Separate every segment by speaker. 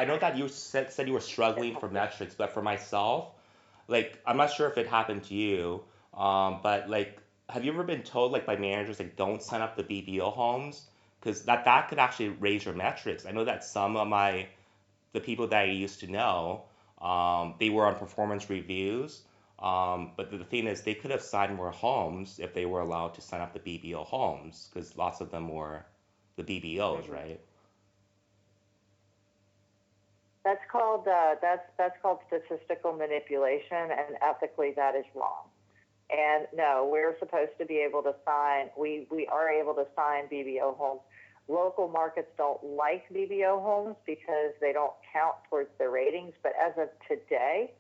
Speaker 1: I know that you said you were struggling for metrics, but for myself, like I'm not sure if it happened to you, but like, have you ever been told like by managers like don't sign up the BBO homes because that could actually raise your metrics? I know that some of the people that I used to know, they were on performance reviews, but the thing is they could have signed more homes if they were allowed to sign up the BBO homes because lots of them were the BBOs,
Speaker 2: Hmm.
Speaker 1: right?
Speaker 2: That's called statistical manipulation, and ethically that is wrong. And no, we're supposed to be able to sign. We are able to sign BBO homes. Local markets don't like BBO homes because they don't count towards their ratings. But as of today,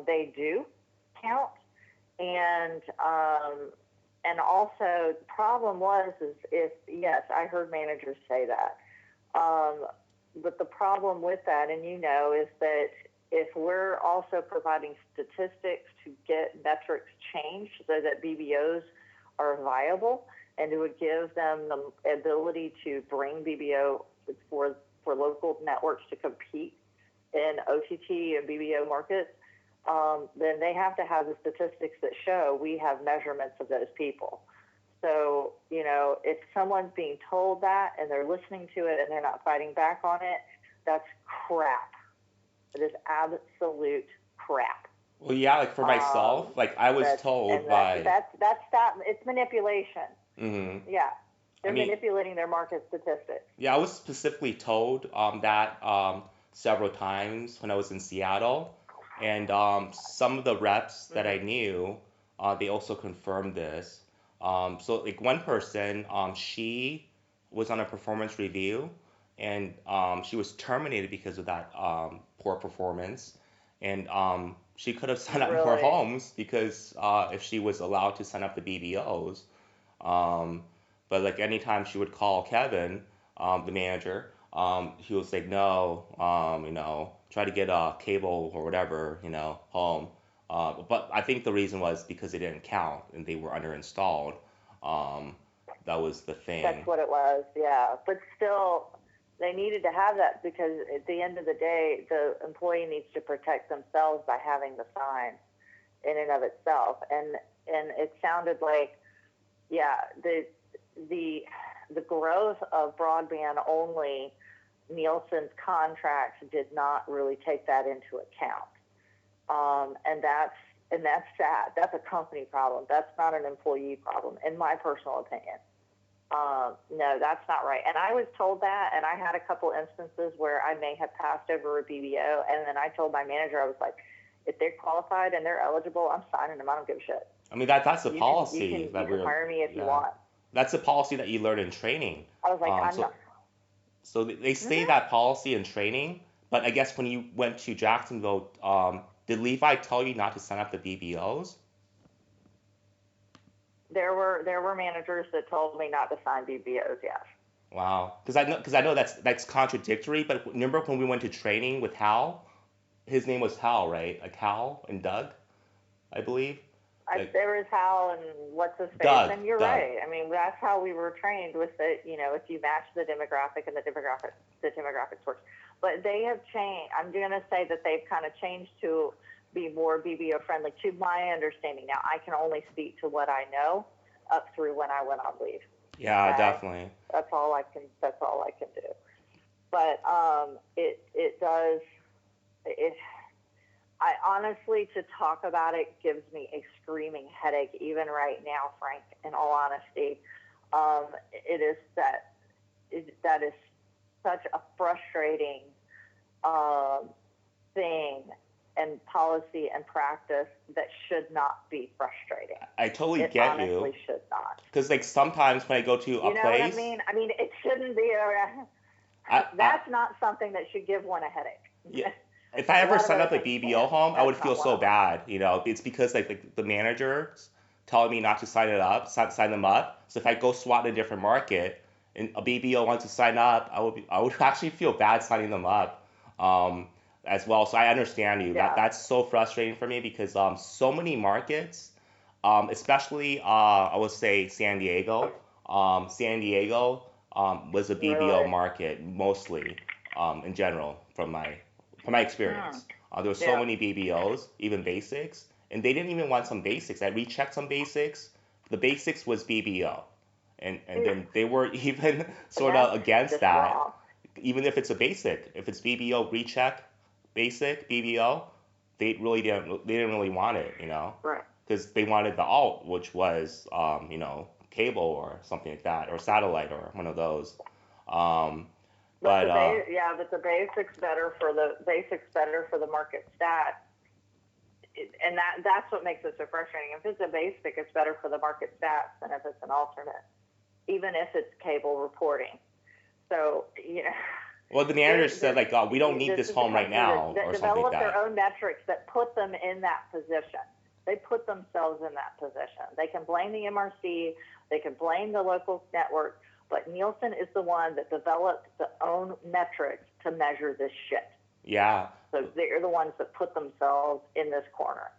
Speaker 2: they do count. And also the problem was is if yes, I heard managers say that. Um, but the problem with that, and you know, is that if we're also providing statistics to get metrics changed so that BBOs are viable, and it would give them the ability to bring BBO for local networks to compete in OTT and BBO markets, then they have to have the statistics that show we have measurements of those people. So, you know, if someone's being told that and they're listening to it and they're not fighting back on it, that's crap. It is absolute crap.
Speaker 1: Well, yeah, like for
Speaker 2: Um,
Speaker 1: myself, like I was
Speaker 2: that's
Speaker 1: told
Speaker 2: and that's
Speaker 1: by,
Speaker 2: that's that's that. It's manipulation.
Speaker 1: hmm
Speaker 2: Yeah,
Speaker 1: I
Speaker 2: they're
Speaker 1: mean,
Speaker 2: manipulating their market statistics.
Speaker 1: yeah, I was specifically told that several times when I was in Seattle, and some of the reps that I
Speaker 2: Hmm.
Speaker 1: knew, they also confirmed this. So like one person, she was on a performance review, and she was terminated because of that poor performance, and she could have signed up more
Speaker 2: Really,
Speaker 1: homes because if she was allowed to sign up the BBOs. Um, but like anytime she would call Kevin, the manager, he was like, no, try to get a cable or whatever, home. But I think the reason was because they didn't count and they were underinstalled. Um, that was the
Speaker 2: that's
Speaker 1: thing.
Speaker 2: what it was. Yeah, but still, they needed to have that because at the end of the day, the employee needs to protect themselves by having the sign in and of itself. And it sounded like, yeah, the the growth of broadband only Nielsen's contracts did not really take that into account. And that's sad. That's a company problem. That's not an employee problem, in my personal opinion. No, that's not right. And I was told that, and I had a couple instances where I may have passed over a BBO, and then I told my manager, I was like, if they're qualified and they're eligible, I'm signing them. I don't give a shit.
Speaker 1: I mean that's the
Speaker 2: You can
Speaker 1: policy that
Speaker 2: hire me if you
Speaker 1: yeah,
Speaker 2: want.
Speaker 1: that's the policy that you learn in training.
Speaker 2: I was like,
Speaker 1: Um,
Speaker 2: I'm
Speaker 1: so
Speaker 2: not.
Speaker 1: So they say
Speaker 2: Mm-hmm.
Speaker 1: that policy in training, but I guess when you went to Jacksonville, did Levi tell you not to sign up the BBOs?
Speaker 2: There were managers that told me not to sign BBOs. Yes.
Speaker 1: Wow, because I know that's contradictory. But remember when we went to training with Hal? His name was Hal, right? Like Hal and Doug, I believe. Like
Speaker 2: There was Hal and what's his face,
Speaker 1: Doug,
Speaker 2: and you're
Speaker 1: Doug.
Speaker 2: right. I mean, that's how we were trained with it. You know, if you match the demographic and the demographics works. But they have changed. I'm going to say that they've kind of changed to be more BBO friendly, to my understanding. Now, I can only speak to what I know up through when I went on leave.
Speaker 1: Yeah,
Speaker 2: Okay,
Speaker 1: definitely.
Speaker 2: that's all I can. That's all I can do. But it does it I honestly, to talk about it gives me a screaming headache, even right now, Frank, in all honesty. It is that is such a frustrating um, thing and policy and practice that should not be frustrating.
Speaker 1: I totally
Speaker 2: It
Speaker 1: get you.
Speaker 2: honestly should not.
Speaker 1: Because like sometimes when I go to a
Speaker 2: You know what I
Speaker 1: place,
Speaker 2: mean? I mean, it shouldn't be.
Speaker 1: I
Speaker 2: That's not something that should give one a
Speaker 1: yeah,
Speaker 2: headache.
Speaker 1: if I
Speaker 2: A
Speaker 1: ever
Speaker 2: lot of
Speaker 1: signed
Speaker 2: other
Speaker 1: up a
Speaker 2: things
Speaker 1: BBO
Speaker 2: can.
Speaker 1: home, I would
Speaker 2: That's
Speaker 1: feel
Speaker 2: not one
Speaker 1: so
Speaker 2: of them.
Speaker 1: bad. It's because like the managers telling me not to sign it up, sign them up. So if I go SWAT in a different market and a BBO wants to sign up, I would actually feel bad signing them up, um, as well. So I understand you.
Speaker 2: Yeah,
Speaker 1: That's so frustrating for me because so many markets, especially I would say San Diego. San Diego was a BBO
Speaker 2: really.
Speaker 1: market mostly, in general. from my
Speaker 2: Hmm.
Speaker 1: experience. There were so
Speaker 2: Yeah.
Speaker 1: many BBOs, even basics, and they didn't even want some basics. I rechecked some basics. The basics was BBO, and
Speaker 2: Yeah.
Speaker 1: then they were even
Speaker 2: And
Speaker 1: sort
Speaker 2: that's
Speaker 1: of against
Speaker 2: just
Speaker 1: that,
Speaker 2: wrong.
Speaker 1: even if it's a basic. If it's BBO recheck, basic BBO, they didn't really want it,
Speaker 2: Right.
Speaker 1: because they wanted the alt, which was cable or something like that, or satellite or one of those. Um,
Speaker 2: But
Speaker 1: but
Speaker 2: the but the basics better for the market stat, and that's what makes it so frustrating. If it's a basic, it's better for the market stats than if it's an alternate, even if it's cable reporting. So
Speaker 1: well, the manager said like, oh, we don't need
Speaker 2: this
Speaker 1: this
Speaker 2: is the
Speaker 1: home right
Speaker 2: company
Speaker 1: now
Speaker 2: that
Speaker 1: or something like
Speaker 2: develop their
Speaker 1: that.
Speaker 2: own metrics that put them in that position. They put themselves in that position. They can blame the MRC, they can blame the local network, but Nielsen is the one that developed the own metrics to measure this shit.
Speaker 1: Yeah.
Speaker 2: So they're the ones that put themselves in this corner.